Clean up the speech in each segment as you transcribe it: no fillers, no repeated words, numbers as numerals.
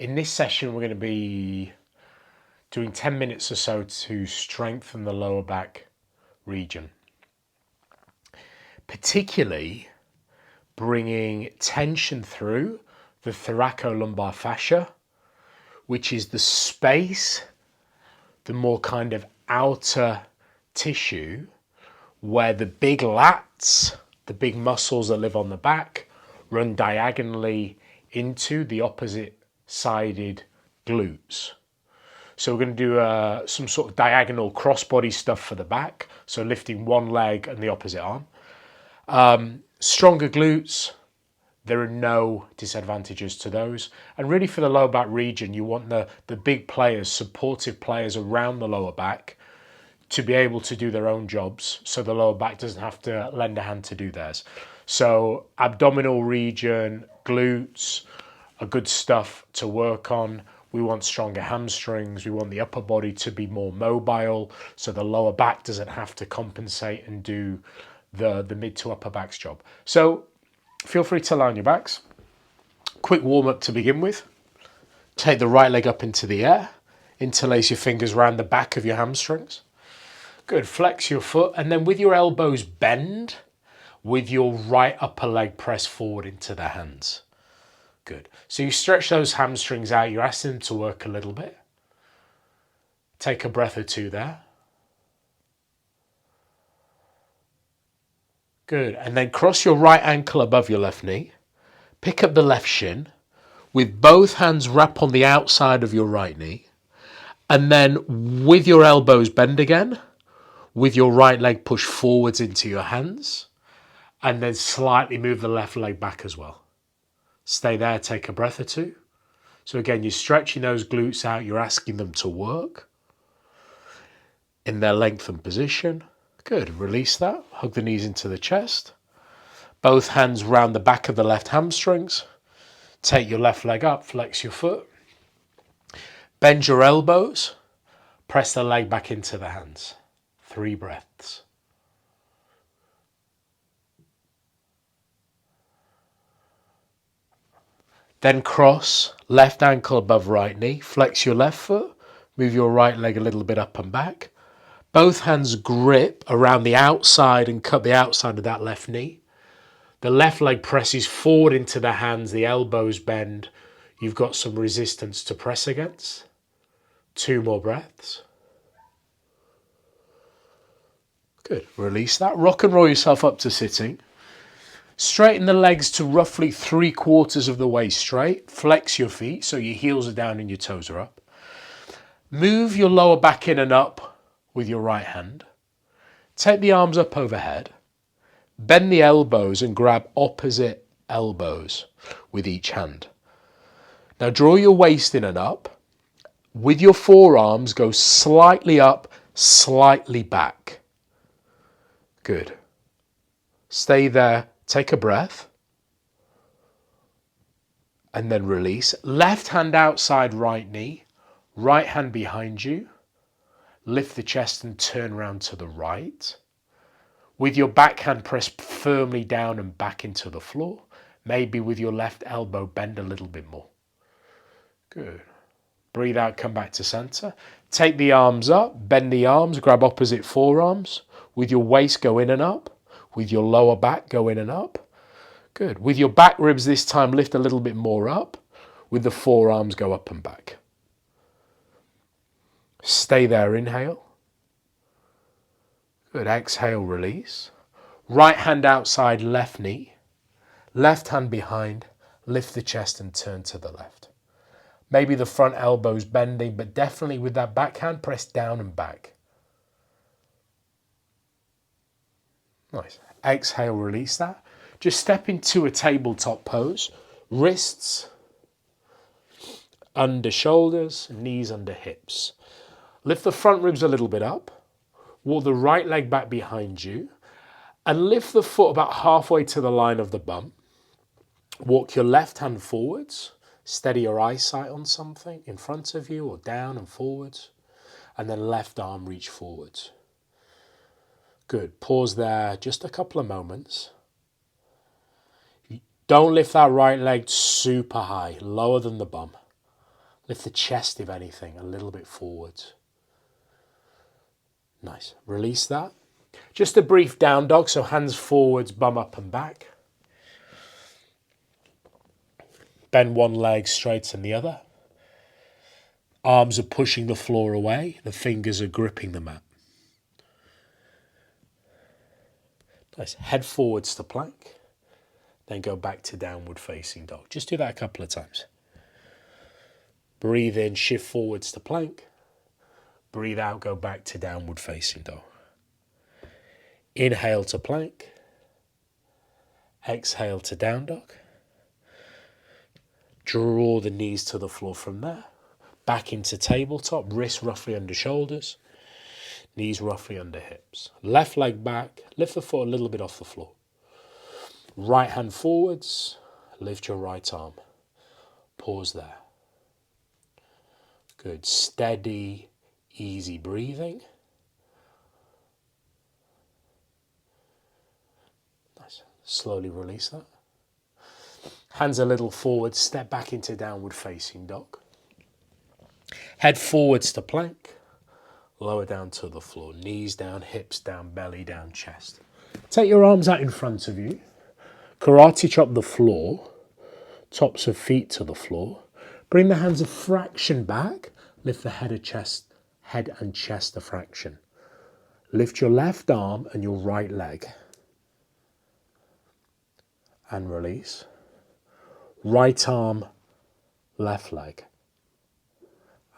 In this session, we're going to be doing 10 minutes or so to strengthen the lower back region, particularly bringing tension through the thoracolumbar fascia, which is the space, the more kind of outer tissue where the big lats, the big muscles that live on the back, run diagonally into the opposite sided glutes. So we're going to do some sort of diagonal crossbody stuff for the back, so lifting one leg and the opposite arm. Stronger glutes, there are no disadvantages to those. And really for the lower back region, you want the big players, supportive players around the lower back to be able to do their own jobs, so the lower back doesn't have to lend a hand to do theirs. So abdominal region, glutes are good stuff to work on. We want stronger hamstrings. We want the upper body to be more mobile, so the lower back doesn't have to compensate and do the mid to upper back's job. So feel free to lie on your backs. Quick warm up to begin with. Take the right leg up into the air. Interlace your fingers around the back of your hamstrings. Good, flex your foot, and then with your elbows bend, with your right upper leg press forward into the hands. Good. So you stretch those hamstrings out, you're asking them to work a little bit. Take a breath or two there. Good. And then cross your right ankle above your left knee. Pick up the left shin. With both hands wrap on the outside of your right knee. And then with your elbows bend again. With your right leg push forwards into your hands. And then slightly move the left leg back as well. Stay there, take a breath or two. So again, you're stretching those glutes out, you're asking them to work in their lengthened position. Good, release that, hug the knees into the chest. Both hands round the back of the left hamstrings. Take your left leg up, flex your foot. Bend your elbows, press the leg back into the hands. 3 breaths. Then cross, left ankle above right knee, flex your left foot, move your right leg a little bit up and back. Both hands grip around the outside and cut the outside of that left knee. The left leg presses forward into the hands, the elbows bend. You've got some resistance to press against. 2 more breaths. Good, release that. Rock and roll yourself up to sitting. Straighten the legs to roughly 3/4 of the way straight. Flex your feet so your heels are down and your toes are up. Move your lower back in and up with your right hand. Take the arms up overhead. Bend the elbows and grab opposite elbows with each hand. Now draw your waist in and up. With your forearms, go slightly up, slightly back. Good. Stay there. Take a breath. And then release. Left hand outside right knee. Right hand behind you. Lift the chest and turn round to the right. With your backhand press firmly down and back into the floor. Maybe with your left elbow bend a little bit more. Good. Breathe out, come back to center. Take the arms up, bend the arms, grab opposite forearms. With your waist, go in and up. With your lower back, go in and up. Good. With your back ribs this time, lift a little bit more up. With the forearms, go up and back. Stay there, inhale. Good, exhale, release. Right hand outside left knee. Left hand behind, lift the chest and turn to the left. Maybe the front elbow's bending, but definitely with that backhand, press down and back. Nice. Exhale, release that. Just step into a tabletop pose. Wrists under shoulders, knees under hips. Lift the front ribs a little bit up. Walk the right leg back behind you. And lift the foot about halfway to the line of the bum. Walk your left hand forwards. Steady your eyesight on something in front of you or down and forwards. And then left arm reach forwards. Good. Pause there just a couple of moments. Don't lift that right leg super high, lower than the bum. Lift the chest, if anything, a little bit forwards. Nice. Release that. Just a brief down dog, so hands forwards, bum up and back. Bend one leg, straighten the other. Arms are pushing the floor away. The fingers are gripping the mat. Nice. Head forwards to plank. Then go back to downward facing dog. Just do that a couple of times. Breathe in, shift forwards to plank. Breathe out, go back to downward facing dog. Inhale to plank. Exhale to down dog. Draw the knees to the floor from there. Back into tabletop, wrists roughly under shoulders. Knees roughly under hips. Left leg back, lift the foot a little bit off the floor. Right hand forwards, lift your right arm. Pause there. Good, steady, easy breathing. Nice. Slowly release that. Hands a little forward, step back into downward facing dog. Head forwards to plank. Lower down to the floor. Knees down, hips down, belly down, chest. Take your arms out in front of you. Karate chop the floor. Tops of feet to the floor. Bring the hands a fraction back. Lift the head and chest a fraction. Lift your left arm and your right leg. And release. Right arm, left leg.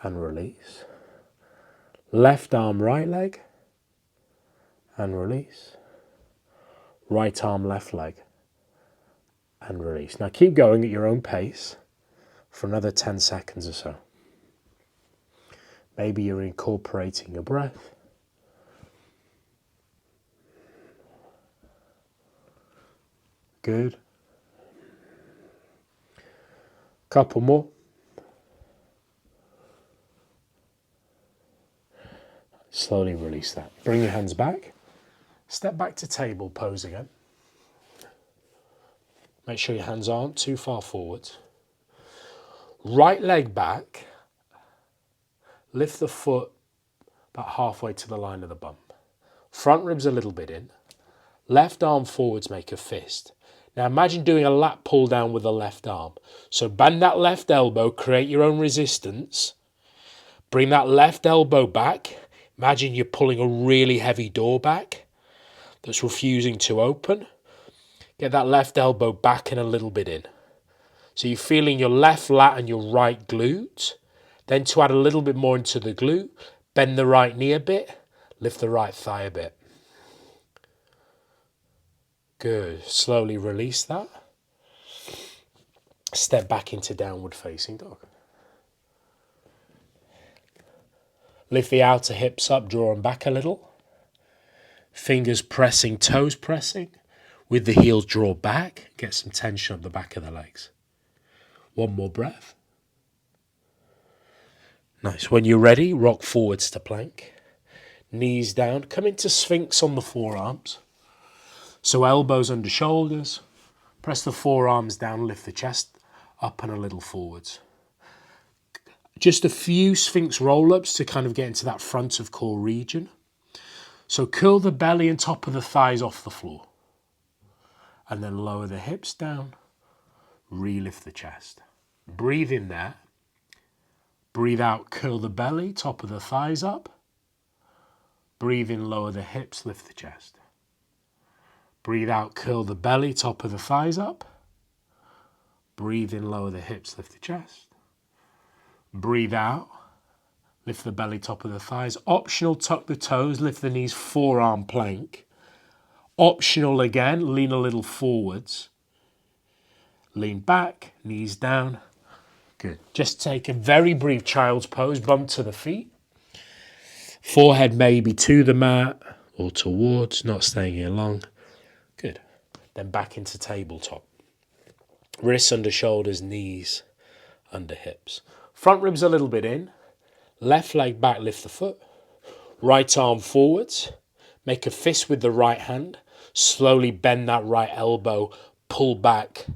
And release. Left arm, right leg. And release. Right arm, left leg. And release. Now keep going at your own pace for another 10 seconds or so. Maybe you're incorporating your breath. Good. Couple more. Slowly release that. Bring your hands back. Step back to table pose again. Make sure your hands aren't too far forward. Right leg back. Lift the foot about halfway to the line of the bum. Front ribs a little bit in. Left arm forwards, make a fist. Now imagine doing a lat pull down with the left arm. So bend that left elbow, create your own resistance. Bring that left elbow back. Imagine you're pulling a really heavy door back that's refusing to open. Get that left elbow back and a little bit in. So you're feeling your left lat and your right glute. Then to add a little bit more into the glute, bend the right knee a bit, lift the right thigh a bit. Good. Slowly release that. Step back into downward facing dog. Lift the outer hips up, draw them back a little. Fingers pressing, toes pressing. With the heels draw back. Get some tension up the back of the legs. One more breath. Nice. When you're ready, rock forwards to plank. Knees down. Come into Sphinx on the forearms. So elbows under shoulders. Press the forearms down, lift the chest up and a little forwards. Just a few Sphinx roll-ups to kind of get into that front of core region. So curl the belly and top of the thighs off the floor. And then lower the hips down. Relift the chest. Breathe in there. Breathe out, curl the belly, top of the thighs up. Breathe in, lower the hips, lift the chest. Breathe out, curl the belly, top of the thighs up. Breathe in, lower the hips, lift the chest. Breathe out, lift the belly, top of the thighs. Optional, tuck the toes, lift the knees, forearm plank. Optional again, lean a little forwards. Lean back, knees down. Good. Just take a very brief child's pose, bump to the feet. Forehead maybe to the mat or towards, not staying here long. Good. Then back into tabletop. Wrists under shoulders, knees under hips. Front ribs a little bit in. Left leg back, lift the foot. Right arm forwards. Make a fist with the right hand. Slowly bend that right elbow. Pull back,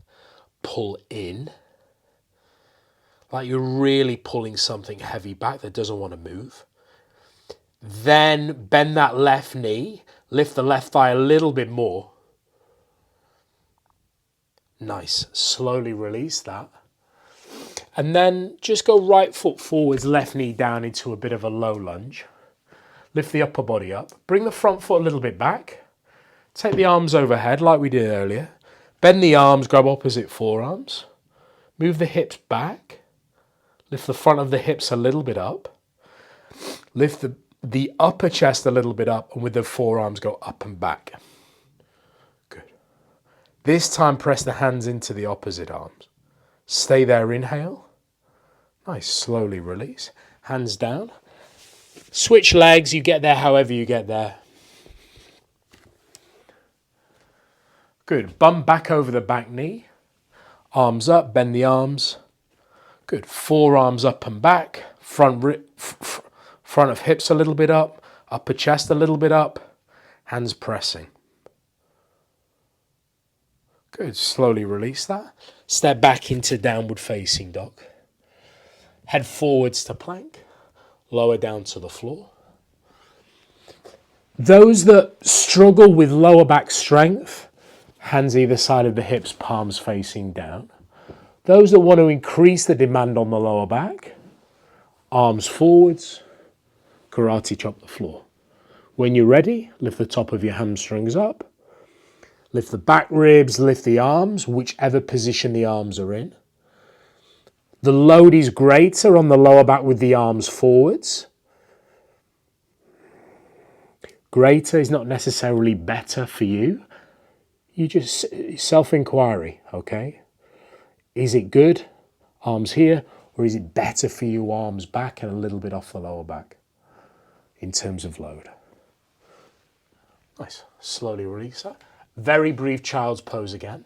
pull in. like you're really pulling something heavy back that doesn't want to move. Then bend that left knee, lift the left thigh a little bit more. Nice. Slowly release that. And then just go right foot forwards, left knee down into a bit of a low lunge. Lift the upper body up. Bring the front foot a little bit back. Take the arms overhead like we did earlier. Bend the arms, grab opposite forearms. Move the hips back. Lift the front of the hips a little bit up. Lift the upper chest a little bit up, and with the forearms go up and back. Good. This time press the hands into the opposite arms. Stay there, inhale. Nice, slowly release. Hands down. Switch legs, you get there however you get there. Good. Bum back over the back knee. Arms up, bend the arms. Good. Forearms up and back. Front of hips a little bit up. Upper chest a little bit up. Hands pressing. Good. Slowly release that. Step back into downward facing dog. Head forwards to plank. Lower down to the floor. Those that struggle with lower back strength, hands either side of the hips, palms facing down. Those that want to increase the demand on the lower back, arms forwards, karate chop the floor. When you're ready, lift the top of your hamstrings up. Lift the back ribs, lift the arms, whichever position the arms are in. The load is greater on the lower back with the arms forwards. Greater is not necessarily better for you. You just self-inquiry, okay? Is it good, arms here, or is it better for you, arms back and a little bit off the lower back in terms of load? Nice. Slowly release that. Very brief child's pose again.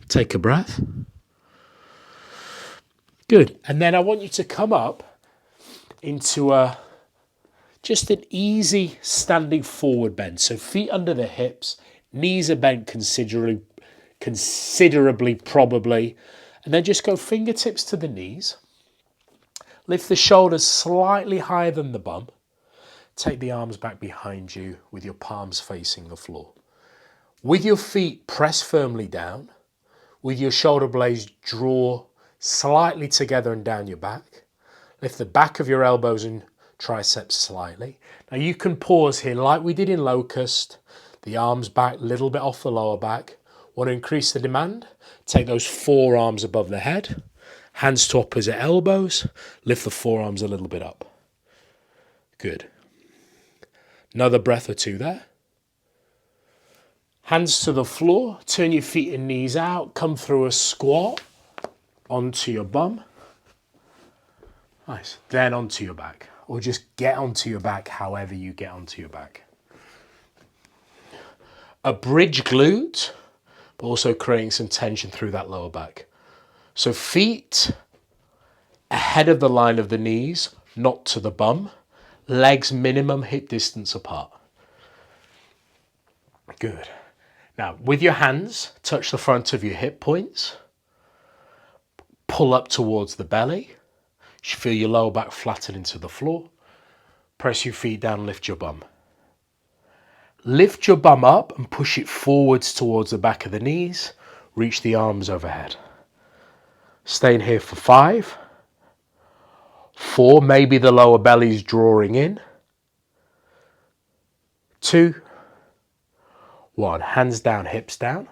Take a breath. Good. And then I want you to come up into just an easy standing forward bend. So feet under the hips, knees are bent considerably probably. And then just go fingertips to the knees. Lift the shoulders slightly higher than the bum. Take the arms back behind you with your palms facing the floor. With your feet, press firmly down. With your shoulder blades, draw slightly together and down your back. Lift the back of your elbows and triceps slightly. Now you can pause here like we did in locust. The arms back, a little bit off the lower back. Want to increase the demand? Take those forearms above the head. Hands to opposite elbows. Lift the forearms a little bit up. Good. Another breath or two there. Hands to the floor. Turn your feet and knees out. Come through a squat onto your bum. Nice. Then onto your back. Or just get onto your back however you get onto your back. A bridge glute, but also creating some tension through that lower back. So feet ahead of the line of the knees, not to the bum. Legs minimum hip distance apart. Good. Now, with your hands, touch the front of your hip points. Pull up towards the belly. You should feel your lower back flatten into the floor. Press your feet down, lift your bum. Lift your bum up and push it forwards towards the back of the knees. Reach the arms overhead. Stay in here for 5. 4, maybe the lower belly's drawing in. 2, 1. Hands down, hips down.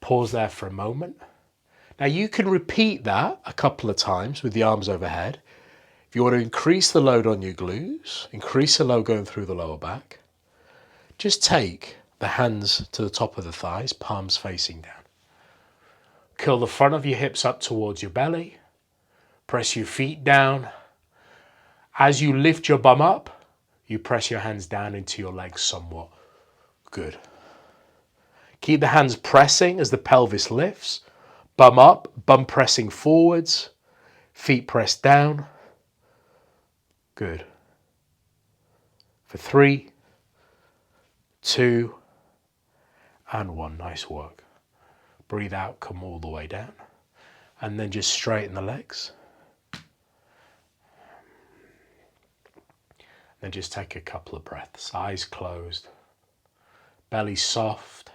Pause there for a moment. Now you can repeat that a couple of times with the arms overhead. If you want to increase the load on your glutes, increase the load going through the lower back, just take the hands to the top of the thighs, palms facing down. Curl the front of your hips up towards your belly. Press your feet down. As you lift your bum up, you press your hands down into your legs somewhat. Good. Keep the hands pressing as the pelvis lifts. Bum up, bum pressing forwards. Feet pressed down. Good. For 3, 2, and 1. Nice work. Breathe out, come all the way down. And then just straighten the legs. Then just take a couple of breaths, eyes closed, belly soft.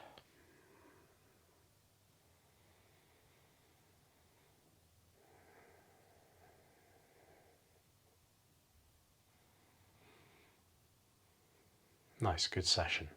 Nice, good session.